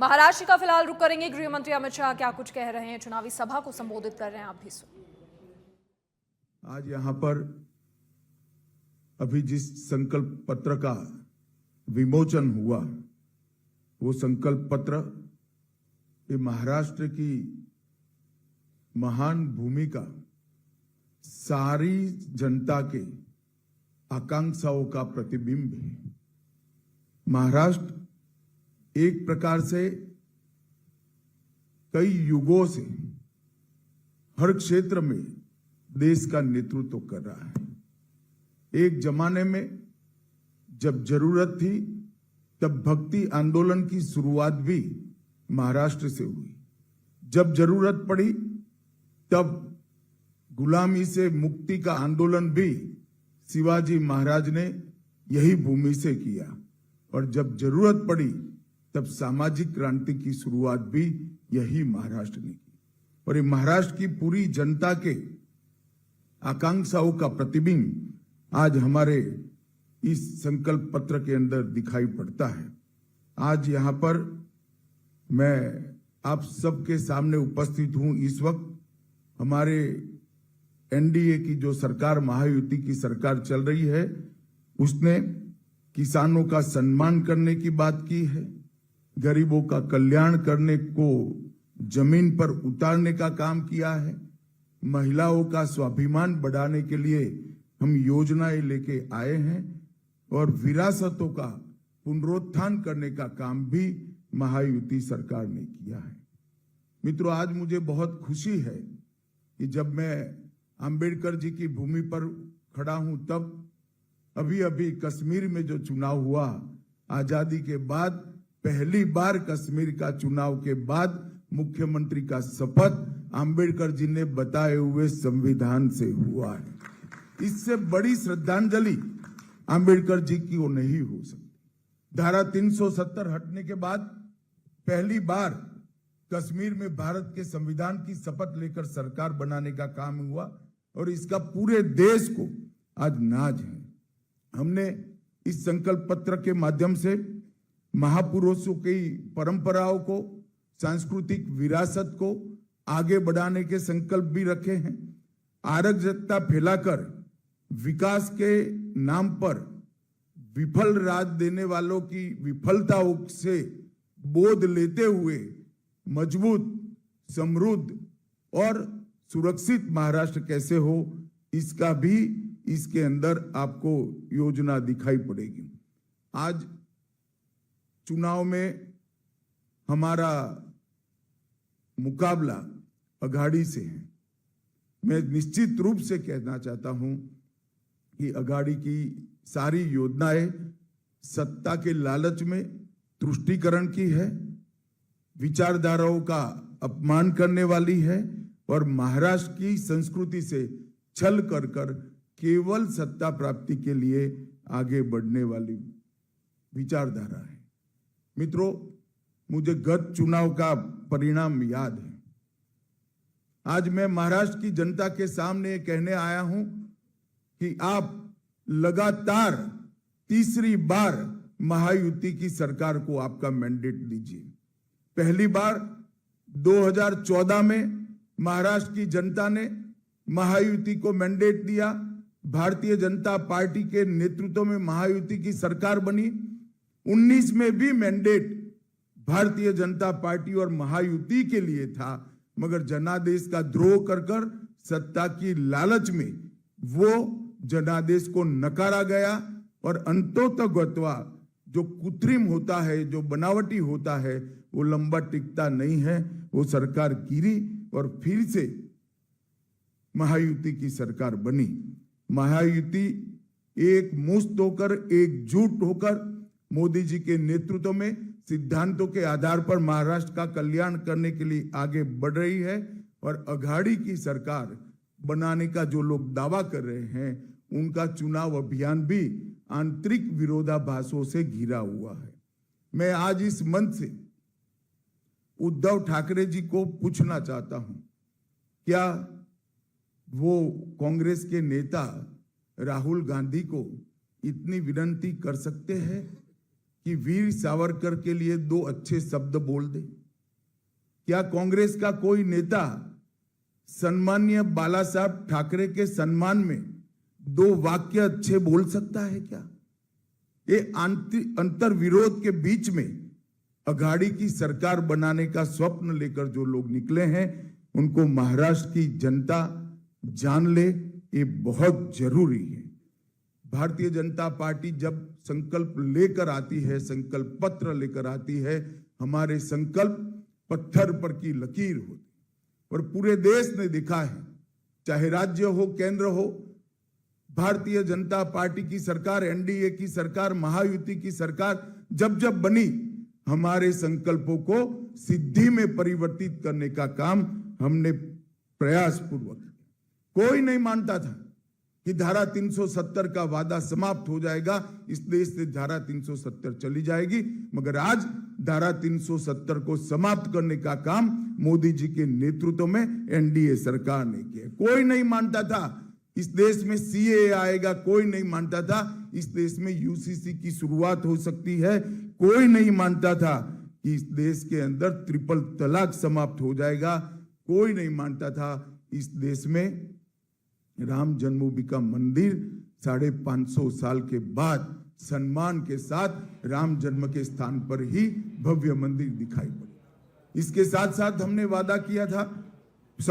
महाराष्ट्र का फिलहाल रुख करेंगे। गृह मंत्री अमित शाह क्या कुछ कह रहे हैं, चुनावी सभा को संबोधित कर रहे हैं, आप भी सुनिए। आज यहाँ पर अभी जिस संकल्प पत्र का विमोचन हुआ, वो संकल्प पत्र ये महाराष्ट्र की महान भूमिका, सारी जनता के आकांक्षाओं का प्रतिबिंब है। महाराष्ट्र एक प्रकार से कई युगों से हर क्षेत्र में देश का नेतृत्व कर रहा है। एक जमाने में जब जरूरत थी तब भक्ति आंदोलन की शुरुआत भी महाराष्ट्र से हुई। जब जरूरत पड़ी तब गुलामी से मुक्ति का आंदोलन भी शिवाजी महाराज ने यही भूमि से किया, और जब जरूरत पड़ी तब सामाजिक क्रांति की शुरुआत भी यही महाराष्ट्र ने की। और ये महाराष्ट्र की पूरी जनता के आकांक्षाओं का प्रतिबिंब आज हमारे इस संकल्प पत्र के अंदर दिखाई पड़ता है। आज यहां पर मैं आप सबके सामने उपस्थित हूं। इस वक्त हमारे एनडीए की जो सरकार, महायुति की सरकार चल रही है, उसने किसानों का सम्मान करने की बात की है, गरीबों का कल्याण करने को जमीन पर उतारने का काम किया है, महिलाओं का स्वाभिमान बढ़ाने के लिए हम योजनाएं लेके आए हैं, और विरासतों का पुनरुत्थान करने का काम भी महायुति सरकार ने किया है। मित्रों, आज मुझे बहुत खुशी है कि जब मैं अंबेडकर जी की भूमि पर खड़ा हूं, तब अभी अभी कश्मीर में जो चुनाव हुआ, आजादी के बाद पहली बार कश्मीर का चुनाव के बाद मुख्यमंत्री का शपथ अंबेडकर जी ने बताए हुए संविधान से हुआ है। इससे बड़ी श्रद्धांजलि अंबेडकर जी की वो नहीं हो सकती। धारा 370 हटने के बाद पहली बार कश्मीर में भारत के संविधान की शपथ लेकर सरकार बनाने का काम हुआ, और इसका पूरे देश को आज नाज है। हमने इस संकल्प पत्र के माध्यम से महापुरुषों की परंपराओं को, सांस्कृतिक विरासत को आगे बढ़ाने के संकल्प भी रखे हैं। अराजकता फैलाकर विकास के नाम पर विफल राज देने वालों की विफलताओं से बोध लेते हुए मजबूत, समृद्ध और सुरक्षित महाराष्ट्र कैसे हो, इसका भी इसके अंदर आपको योजना दिखाई पड़ेगी। आज चुनाव में हमारा मुकाबला अघाड़ी से है। मैं निश्चित रूप से कहना चाहता हूं कि अघाड़ी की सारी योजनाएं सत्ता के लालच में तुष्टीकरण की है, विचारधाराओं का अपमान करने वाली है, और महाराष्ट्र की संस्कृति से छल कर केवल सत्ता प्राप्ति के लिए आगे बढ़ने वाली विचारधारा है। मित्रों, मुझे गत चुनाव का परिणाम याद है। आज मैं महाराष्ट्र की जनता के सामने कहने आया हूं कि आप लगातार तीसरी बार महायुति की सरकार को आपका मैंडेट दीजिए। पहली बार 2014 में महाराष्ट्र की जनता ने महायुति को मैंडेट दिया, भारतीय जनता पार्टी के नेतृत्व में महायुति की सरकार बनी। 19 में भी मैंडेट भारतीय जनता पार्टी और महायुति के लिए था, मगर जनादेश का द्रोह कर सत्ता की लालच में वो जनादेश को नकारा गया, और अंतोतगत्वा जो कृत्रिम होता है, जो बनावटी होता है, वो लंबा टिकता नहीं है। वो सरकार गिरी और फिर से महायुति की सरकार बनी। महायुति एक मुश्त होकर, एकजुट होकर मोदी जी के नेतृत्व में सिद्धांतों के आधार पर महाराष्ट्र का कल्याण करने के लिए आगे बढ़ रही है, और अघाड़ी की सरकार बनाने का जो लोग दावा कर रहे हैं, उनका चुनाव अभियान भी आंतरिक विरोधाभासों से घिरा हुआ है। मैं आज इस मंच से उद्धव ठाकरे जी को पूछना चाहता हूं, क्या वो कांग्रेस के नेता राहुल गांधी को इतनी विनती कर सकते हैं कि वीर सावरकर के लिए 2 अच्छे शब्द बोल दे? क्या कांग्रेस का कोई नेता सम्माननीय बाला साहब ठाकरे के सम्मान में 2 वाक्य अच्छे बोल सकता है क्या? ये अंतर विरोध के बीच में अघाड़ी की सरकार बनाने का स्वप्न लेकर जो लोग निकले हैं, उनको महाराष्ट्र की जनता जान ले, ये बहुत जरूरी है। भारतीय जनता पार्टी जब संकल्प लेकर आती है, संकल्प पत्र लेकर आती है, हमारे संकल्प पत्थर पर की लकीर होती, और पूरे देश ने देखा है, चाहे राज्य हो केंद्र हो, भारतीय जनता पार्टी की सरकार, एनडीए की सरकार, महायुति की सरकार जब जब बनी, हमारे संकल्पों को सिद्धि में परिवर्तित करने का काम हमने प्रयास पूर्वक किया। कोई नहीं मानता था कि धारा 370 का वादा समाप्त हो जाएगा, इस देश से धारा 370 चली जाएगी, मगर आज धारा 370 को समाप्त करने का काम मोदी जी के नेतृत्व में एनडीए सरकार ने किया। कोई नहीं मानता था इस देश में सीएए आएगा, कोई नहीं मानता था इस देश में यूसीसी की शुरुआत हो सकती है, कोई नहीं मानता था कि इस देश के अंदर ट्रिपल तलाक समाप्त हो जाएगा, कोई नहीं मानता था इस देश में राम जन्मभूमि का मंदिर 550 साल के बाद सम्मान के साथ राम जन्म के स्थान पर ही भव्य मंदिर दिखाई पड़ेगा। इसके साथ साथ हमने वादा किया था